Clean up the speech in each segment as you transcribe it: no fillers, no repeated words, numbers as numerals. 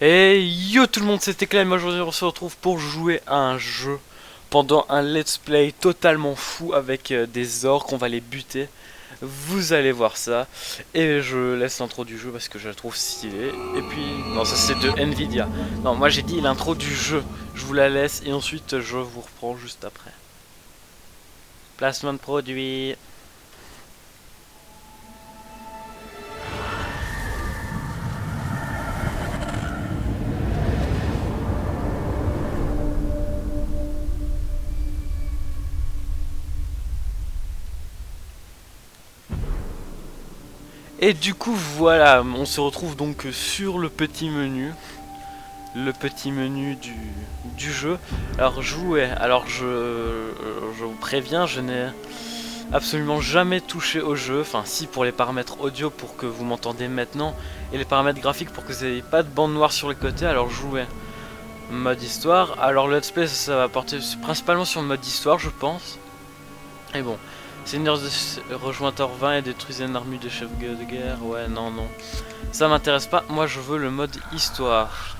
Et yo tout le monde, c'était Clem, aujourd'hui on se retrouve pour jouer à un jeu pendant un let's play totalement fou avec des orques, on va les buter. Vous allez voir ça. Et je laisse l'intro du jeu parce que je la trouve stylée. Et puis, non ça c'est de Nvidia. Non moi j'ai dit l'intro du jeu, je vous la laisse et ensuite je vous reprends juste après. Placement de produit. Et du coup voilà, on se retrouve donc sur le petit menu. Le petit menu du jeu. Alors jouer, alors je vous préviens, je n'ai absolument jamais touché au jeu. Enfin si, pour les paramètres audio pour que vous m'entendez maintenant. Et les paramètres graphiques pour que vous n'ayez pas de bande noire sur les côtés. Alors jouer mode histoire. Alors le let's play ça va porter principalement sur le mode histoire je pense. Et bon, Seigneur de rejointeur 20 et détruisez une armure de chef de guerre. Ouais non non, ça m'intéresse pas, moi je veux le mode histoire.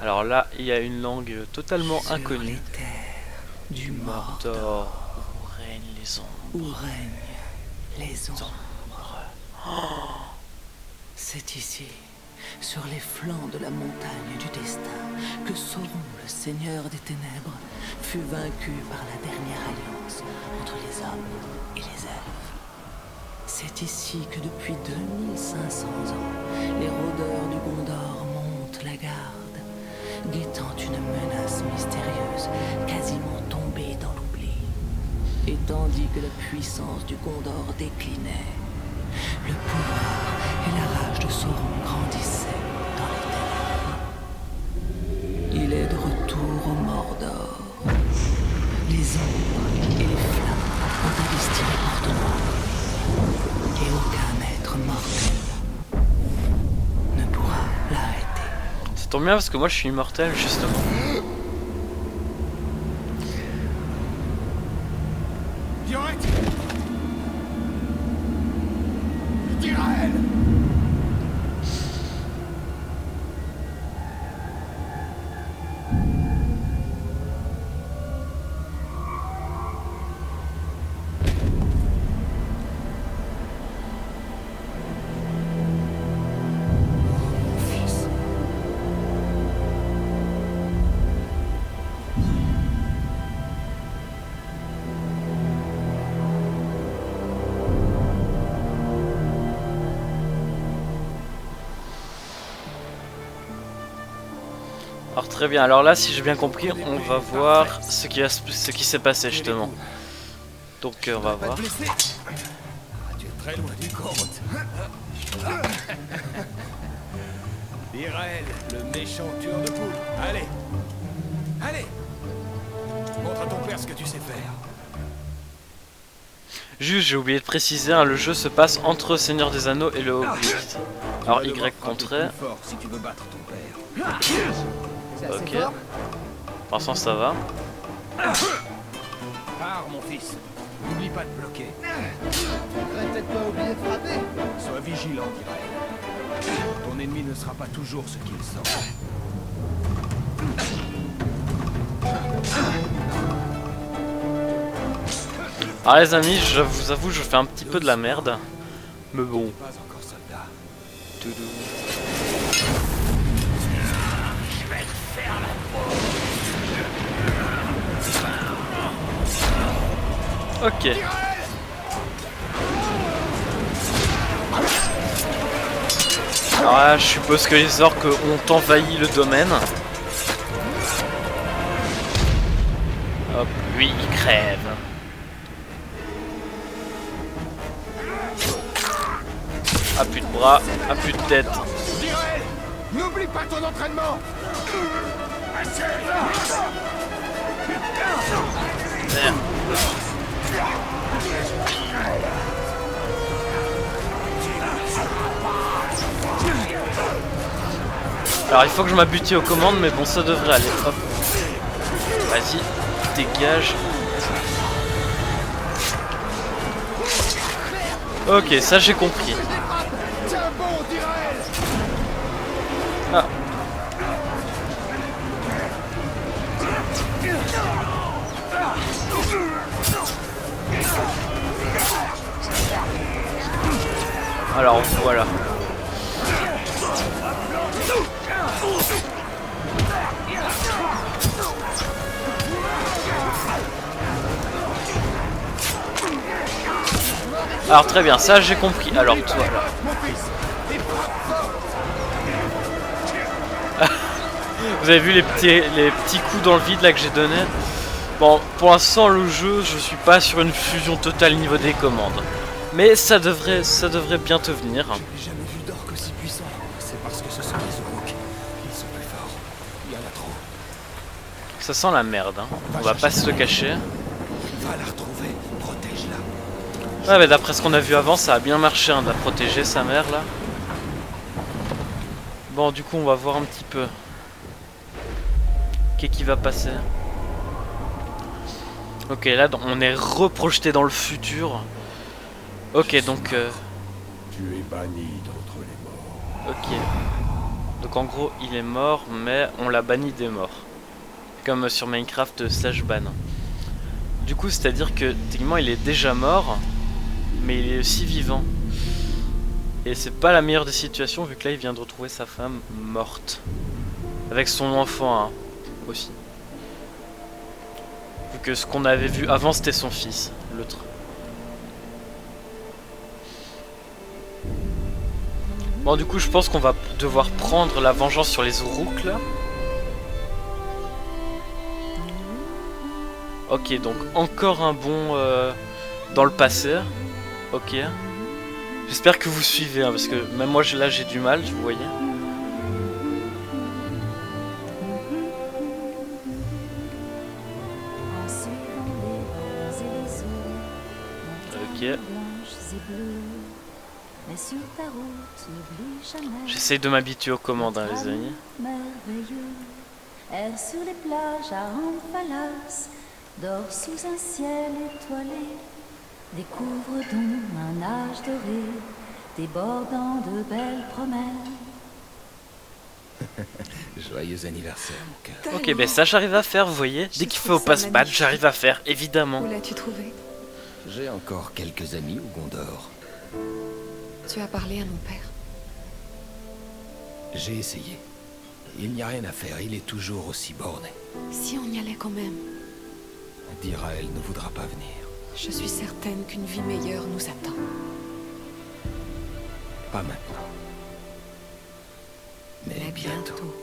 Alors là, il y a une langue totalement inconnue. Les terres du Mordor, Mordor, où règnent les ombres. où règnent les ombres. C'est ici, sur les flancs de la montagne du destin, que Sauron, le seigneur des ténèbres, fut vaincu par la dernière alliance entre les hommes et les elfes. C'est ici que depuis 2500 ans, les rôdeurs du Gondor montent la garde, guettant une menace mystérieuse, quasiment tombée dans l'oubli. Et tandis que la puissance du Gondor déclinait, le pouvoir et la rage de Sauron grandissaient dans les ténèbres. Il est de retour au Mordor. Les ombres et les flammes ont investi les portes noires. Et aucun être mortel ne pourra l'arrêter. Ça tombe bien parce que moi je suis immortel justement. Violette! Tirael! Fils. Alors très bien, alors là si j'ai bien compris, on va voir ce qui s'est passé justement. Donc on va Pas voir. te blesser. Tu es très loin du compte. Irel, le méchant tueur de poules. Allez. Allez. Montre à ton père ce que tu sais faire. Juste j'ai oublié de préciser, hein, le jeu se passe entre Seigneur des Anneaux et le Hobbit. Alors Y contré. Fort si tu veux battre ton père. Ok. Pour l'instant ça va. Pars, mon fils. N'oublie pas de bloquer. Peut-être pas oublier de frapper. Sois vigilant, Irel. Ton ennemi ne sera pas toujours ce qu'il semble. Alors les amis, je vous avoue, je fais un petit peu de la merde. Mais bon. Pas encore soldat. Toudou. Ok. Alors là, je suppose que les orques ont envahi le domaine. Hop, lui il crève. Ah plus de bras, ah plus de tête. Irel, n'oublie pas ton entraînement. Merde. Alors il faut que je m'habitue aux commandes, mais bon ça devrait aller. Hop. Vas-y, dégage. Ok, ça j'ai compris. Tiens bon, Tirael. Ah. Alors voilà. Alors très bien, ça j'ai compris. Alors toi là. Vous avez vu les petits coups dans le vide là que j'ai donné. Bon, pour l'instant le jeu, je suis pas sur une fusion totale niveau des commandes. Mais ça devrait bientôt venir. J'ai jamais vu d'orques aussi puissants. C'est parce que ce sont les Uruk. Ils sont plus forts. Il y en a trop. Ça sent la merde, hein. On va pas se le cacher. Va la retrouver. Protège-la. Ouais, mais d'après ce qu'on a vu avant, ça a bien marché hein, de la protéger, sa mère là. Bon, du coup, on va voir un petit peu. Qu'est-ce qui va passer? Ok, là, on est reprojeté dans le futur. Ok, donc... Tu es banni d'entre les morts. Ok. Donc en gros, il est mort, mais on l'a banni des morts. Comme sur Minecraft /ban. Du coup, c'est-à-dire que techniquement, il est déjà mort, mais il est aussi vivant. Et c'est pas la meilleure des situations, vu que là, il vient de retrouver sa femme morte. Avec son enfant, hein, aussi. Vu que ce qu'on avait vu avant, c'était son fils, l'autre. Bon, du coup, je pense qu'on va devoir prendre la vengeance sur les Uruk, là. Ok, donc encore un bond dans le passé. Ok. J'espère que vous suivez, hein, parce que même moi, là, j'ai du mal, vous voyez. Ok. J'essaye de m'habituer aux commandes, hein, les amis. Erre sur les plages à Amphalas, dort sous un ciel étoilé, découvre donc un âge doré, débordant de belles promesses. Joyeux anniversaire, mon cœur. Ok, ben ça j'arrive à faire, vous voyez. Dès qu'il faut au passe-bat, j'arrive à faire, évidemment. Où l'as-tu trouvé? J'ai encore quelques amis au Gondor. Tu as parlé à mon père. J'ai essayé. Il n'y a rien à faire, il est toujours aussi borné. Si on y allait quand même, Dirael ne voudra pas venir. je suis certaine qu'une vie meilleure nous attend. Pas maintenant. Mais bientôt.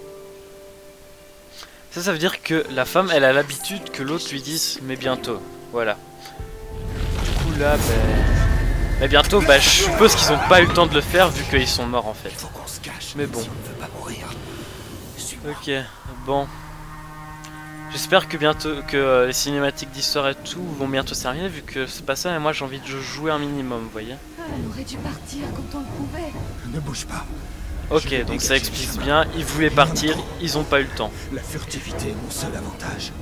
Ça veut dire que la femme, elle a l'habitude que l'autre lui dise mais bientôt. Voilà. Du coup là, mais bientôt, bah je suppose qu'ils n'ont pas eu le temps de le faire vu qu'ils sont morts en fait. Il faut qu'on se cache. Mais bon. Si on ne veut pas mourir. Suis-moi. Ok, bon. J'espère que bientôt que les cinématiques d'histoire et tout vont bientôt servir vu que c'est pas ça et moi j'ai envie de jouer un minimum, vous voyez. On aurait dû partir quand on le pouvait. Ne bouge pas. Ok, donc ça explique bien, ils voulaient partir, ils ont pas eu le temps. La furtivité est mon seul avantage.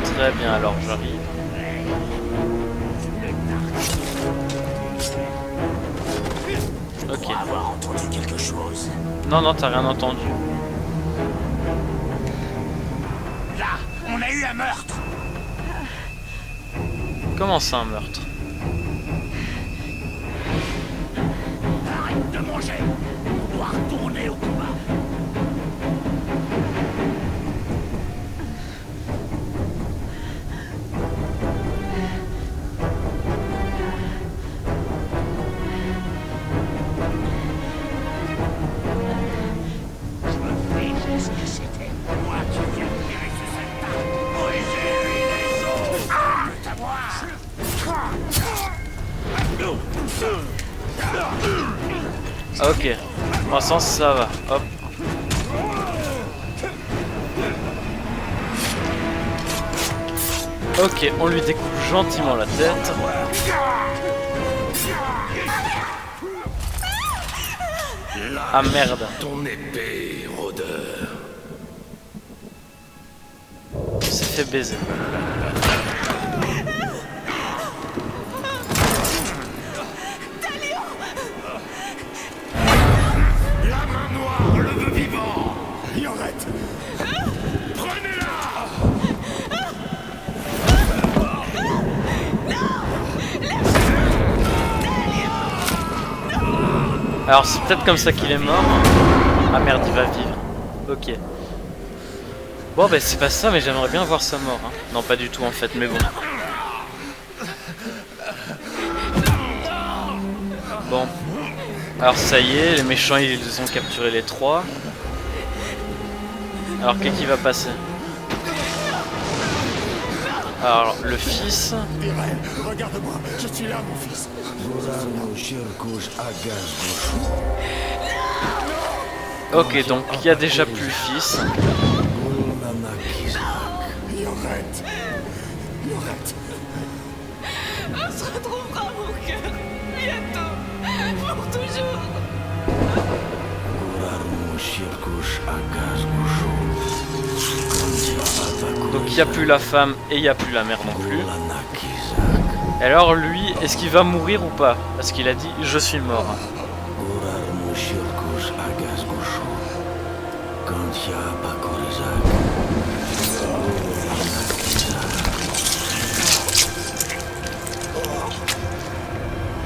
Très bien, alors j'arrive. Ok. Avoir entendu quelque chose. Non, non, t'as rien entendu. Là, on a eu un meurtre. Comment ça, un meurtre? Arrête de manger. On doit retourner au combat. Ok, pour l'instant ça va, hop. Ok, on lui découpe gentiment la tête. Ah merde. Ton épée, rôdeur. On s'est fait baiser. Alors c'est peut-être comme ça qu'il est mort. Ah merde, il va vivre. Ok. Bon bah c'est pas ça, mais j'aimerais bien voir sa mort. Hein. Non pas du tout en fait, mais bon. Bon. Alors ça y est, les méchants ils ont capturé les 3. Alors qu'est-ce qui va passer? Alors le fils. Regarde-moi, je suis là, mon fils. Ok, donc il y a déjà plus le fils. Yorette. Yorette. On se retrouvera, mon cœur. Bientôt. Pour toujours. Donc il n'y a plus la femme et il n'y a plus la mère non plus. Et alors lui, est-ce qu'il va mourir ou pas? Parce qu'il a dit je suis mort.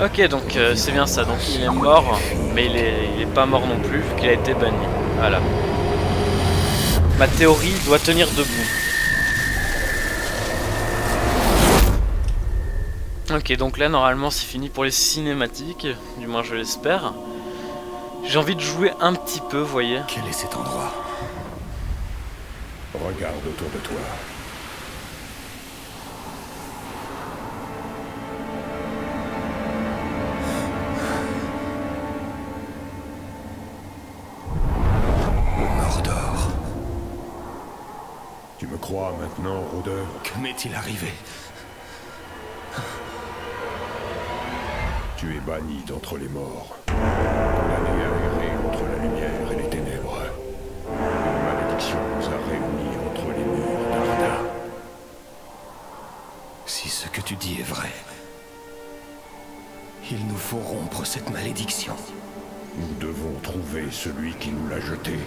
Ok, donc c'est bien ça. Donc il est mort, mais il est pas mort non plus vu qu'il a été banni. Voilà. Ma théorie doit tenir debout. Ok, donc là normalement c'est fini pour les cinématiques, du moins je l'espère. J'ai envie de jouer un petit peu, vous voyez. Quel est cet endroit? Regarde autour de toi. Mordor. Tu me crois maintenant, rôdeur? Que m'est-il arrivé? Tu es banni d'entre les morts. Condamné à errer entre la lumière et les ténèbres. Une malédiction nous a réunis entre les murs d'Arda. Si ce que tu dis est vrai, il nous faut rompre cette malédiction. Nous devons trouver celui qui nous l'a jeté.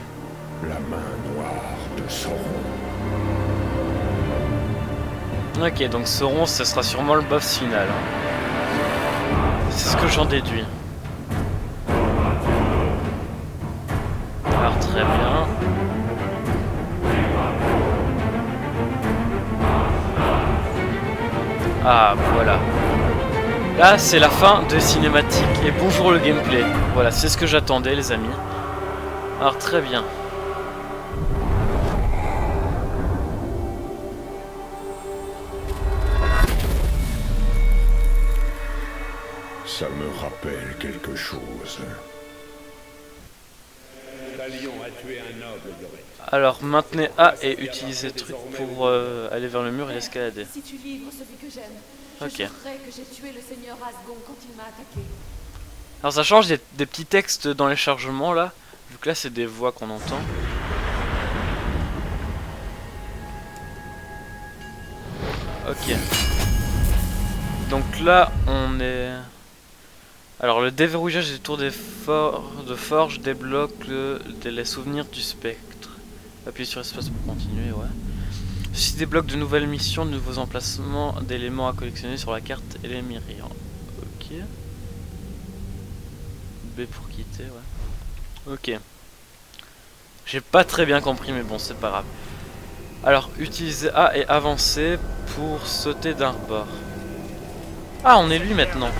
La main noire de Sauron. Ok, donc Sauron, ce sera sûrement le boss final. C'est ce que j'en déduis. Alors très bien. Ah voilà. Là c'est la fin de cinématique et bonjour le gameplay. Voilà, c'est ce que j'attendais les amis. Alors très bien. Ça me rappelle quelque chose. Alors maintenez A et utilisez le truc pour aller vers le mur et l'escalader. Si tu livres celui que j'aime, je Ok. jurerai que j'ai tué le seigneur Asgon quand il m'a attaqué. Alors ça change des petits textes dans les chargements là. Vu que là c'est des voix qu'on entend. Ok. Donc là on est... Alors le déverrouillage des tours de forge débloque les souvenirs du spectre. Appuyez sur espace pour continuer, ouais. Ceci débloque de nouvelles missions, de nouveaux emplacements d'éléments à collectionner sur la carte et les mirions. Ok. B pour quitter, ouais. Ok. J'ai pas très bien compris, mais bon, c'est pas grave. Alors, utilisez A et avancer pour sauter d'un rebord. Ah, on est lui maintenant.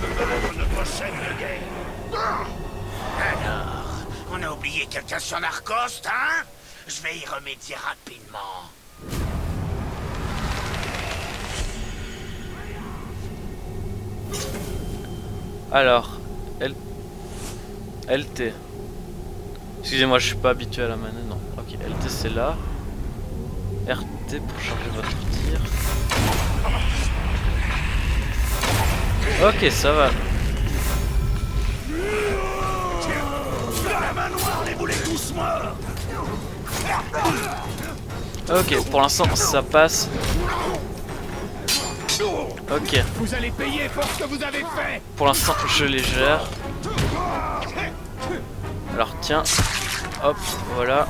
Alors, on a oublié quelqu'un sur Narcost, hein? Je vais y remédier rapidement. Alors, LT. Excusez-moi, je suis pas habitué à la manette, non. Ok, LT c'est là. RT pour charger votre tir. Ok, ça va. Ok, pour l'instant ça passe. Ok. Vous allez payer pour ce que vous avez fait. Pour l'instant je les gère. Alors tiens. Hop, voilà.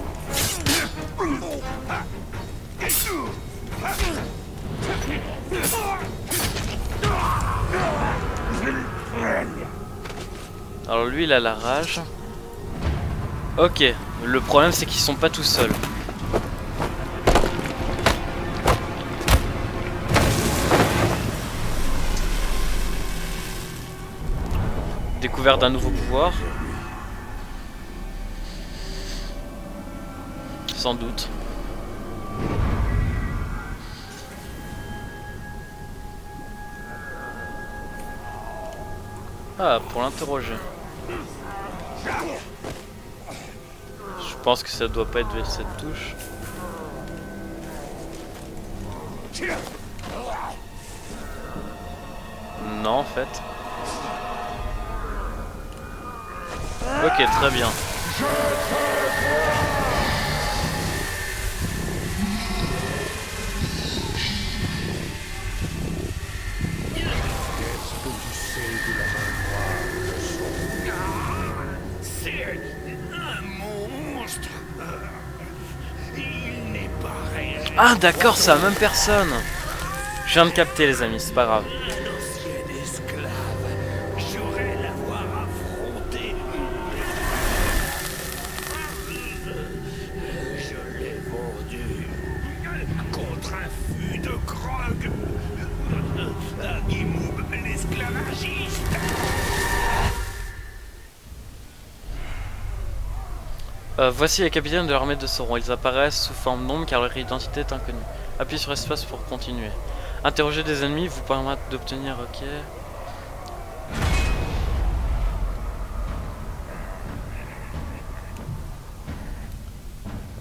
Alors lui il a la rage. Ok, le problème c'est qu'ils sont pas tout seuls. Découverte d'un nouveau pouvoir. Sans doute. Ah, pour l'interroger. Je pense que ça doit pas être vers cette touche. Non, en fait. Ok, très bien. C'est un monstre. Il n'est pas réel. Ah d'accord, c'est la même personne. Je viens de capter les amis, c'est pas grave. Un ancien esclave. J'aurais l'avoir affronté. Je l'ai vendu contre un fût de Krog à Gimoub l'esclavagiste. Voici les capitaines de l'armée de Sauron. Ils apparaissent sous forme d'ombre car leur identité est inconnue. Appuyez sur espace pour continuer. Interroger des ennemis vous permet d'obtenir... Ok.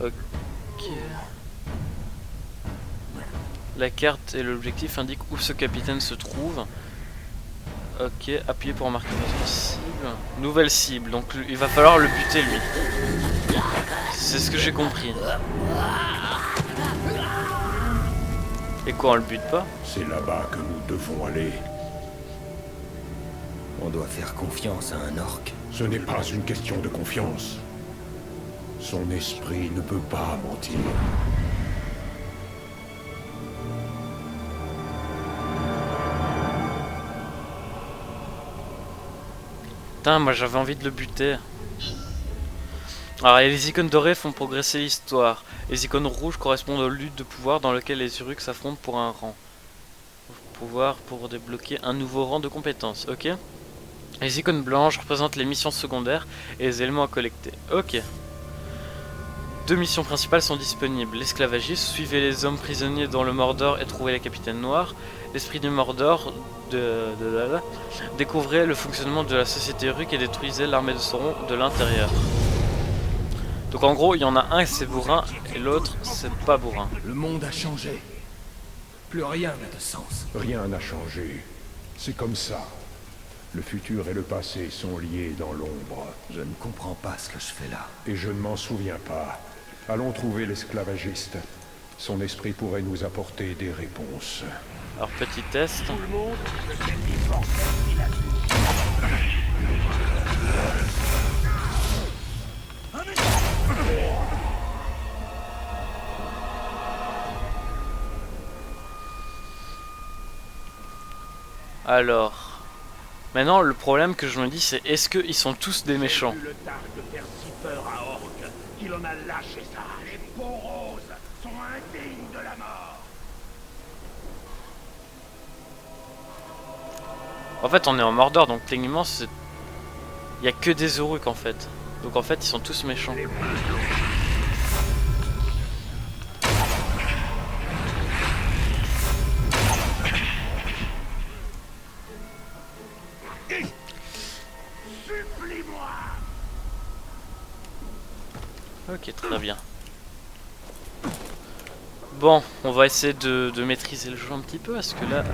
Ok. La carte et l'objectif indiquent où ce capitaine se trouve. Ok, appuyez pour marquer notre cible. Nouvelle cible, donc il va falloir le buter lui. C'est ce que j'ai compris. Et quoi, on le bute pas? C'est là-bas que nous devons aller. On doit faire confiance à un orc. Ce n'est pas une question de confiance. Son esprit ne peut pas mentir. Putain, moi j'avais envie de le buter. Alors les icônes dorées font progresser l'histoire. Les icônes rouges correspondent aux luttes de pouvoir dans lesquelles les Uruk s'affrontent pour un rang. Pouvoir pour débloquer un nouveau rang de compétences, ok. Les icônes blanches représentent les missions secondaires et les éléments à collecter, ok. 2 missions principales sont disponibles. L'esclavagiste, suivez les hommes prisonniers dans le Mordor et trouvez la capitaine noire. L'esprit du Mordor, découvrez le fonctionnement de la société Uruk et détruisez l'armée de Sauron de l'intérieur. Donc en gros, il y en a un c'est bourrin et l'autre c'est pas bourrin. Le monde a changé. Plus rien n'a de sens. Rien n'a changé. C'est comme ça. Le futur et le passé sont liés dans l'ombre. Je ne comprends pas ce que je fais là. Et je ne m'en souviens pas. Allons trouver l'esclavagiste. Son esprit pourrait nous apporter des réponses. Alors petit test. Alors, maintenant le problème que je me dis c'est est-ce qu'ils sont tous des méchants? Le Dark faire si peur à Orc qu'il en a lâché ça. Les peaux roses sont indignes de la mort. En fait on est en Mordor donc techniquement c'est... Il y a que des Uruk en fait. Donc en fait ils sont tous méchants. Ok, très bien. Bon, on va essayer de maîtriser le jeu un petit peu, parce que là...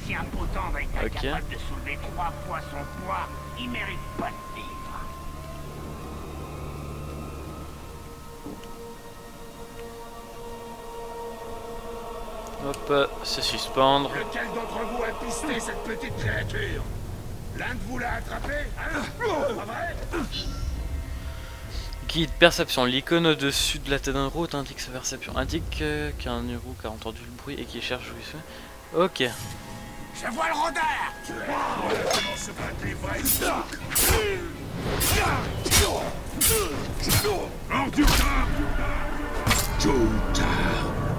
Si un potent va être Ok. incapable de soulever 3 fois son poids, il mérite pas de vivre. Hop, se suspendre. Lequel d'entre vous a pisté cette petite créature? L'un de vous l'a attrapé, hein? Pas vrai? Guide perception. L'icône au-dessus de la tête d'un route indique sa perception. Indique qu'un Uruk a entendu le bruit et qu'il cherche où il se fait. Ok. Je vois le rôdeur! Comment se battent les vrais?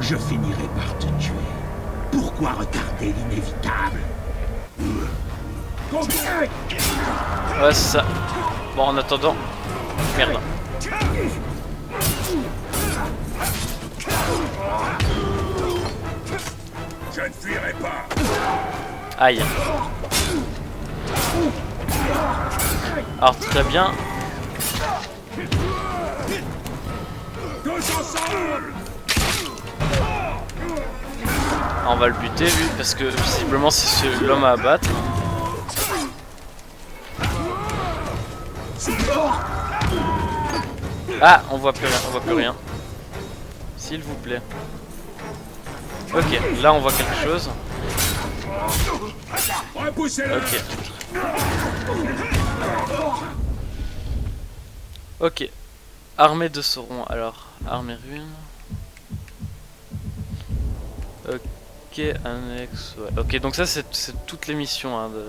je finirai par te tuer. Pourquoi retarder l'inévitable? Ouais, c'est ça. Bon, en attendant... Merde. Je ne fuirai pas. Aïe. Alors, très bien. Tous ensemble. On va le buter lui parce que visiblement c'est l'homme à abattre. Ah, on voit plus rien, on voit plus rien. S'il vous plaît. Ok, là on voit quelque chose. Repoussez-le. Ok. Ok. Armée de Sauron. Alors, armée ruine. Ok, annexe. Ouais. Ok, donc ça c'est toutes les missions. Hein, de...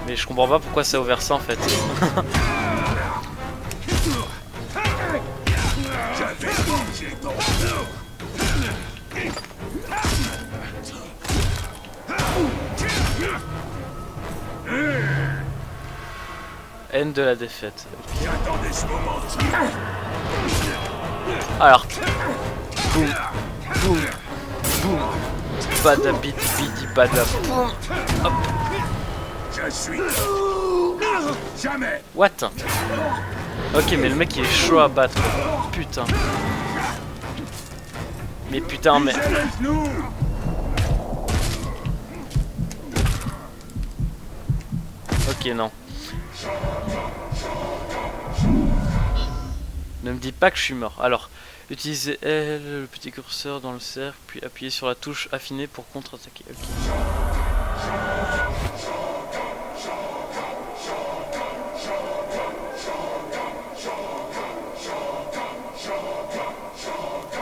Mais je comprends pas pourquoi ça a ouvert ça en fait. Haine de la défaite. J'attendais ce moment. Alors, boum, boum, boum, badabit, bidi, badab, boum, hop. Je suis. Jamais. What? Ok, mais le mec il est chaud à battre. Putain. Mais putain, mais. Ok, non. Ne me dis pas que je suis mort. Alors, utilisez L, le petit curseur dans le cercle, puis appuyez sur la touche affinée pour contre-attaquer.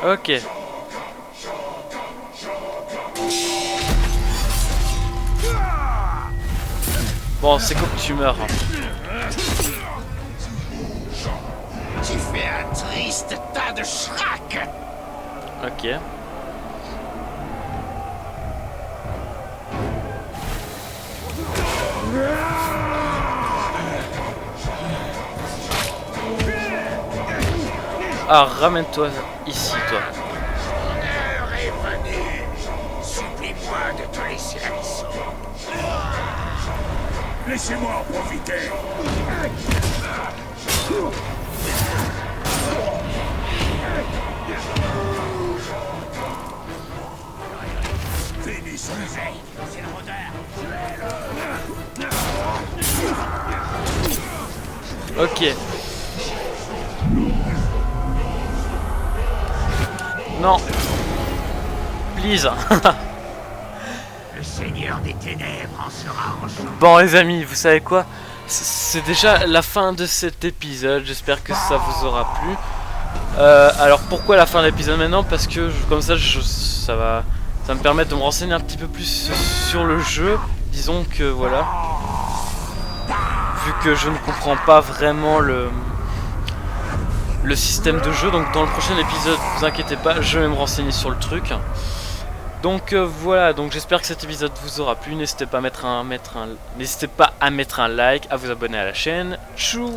Ok. Ok. Bon, c'est quoi que tu meurs. Hein. Tu fais un triste tas de schrack. Ok. Ah, ramène-toi ici, toi. L'heure est venue. Supplie-moi de te laisser la mission. Laissez-moi en profiter. Finissez. C'est le rôdeur. Ok. Non. Please. Le Seigneur des Ténèbres en sera enchanté. Bon les amis, vous savez quoi? C'est déjà la fin de cet épisode. J'espère que ça vous aura plu. Alors pourquoi la fin de l'épisode maintenant? Parce que comme ça, ça va me permettre de me renseigner un petit peu plus sur le jeu. Disons que voilà. Vu que je ne comprends pas vraiment le système de jeu, donc dans le prochain épisode, vous inquiétez pas, je vais me renseigner sur le truc. Donc voilà, donc j'espère que cet épisode vous aura plu. N'hésitez pas à mettre un like, à vous abonner à la chaîne. Tchou.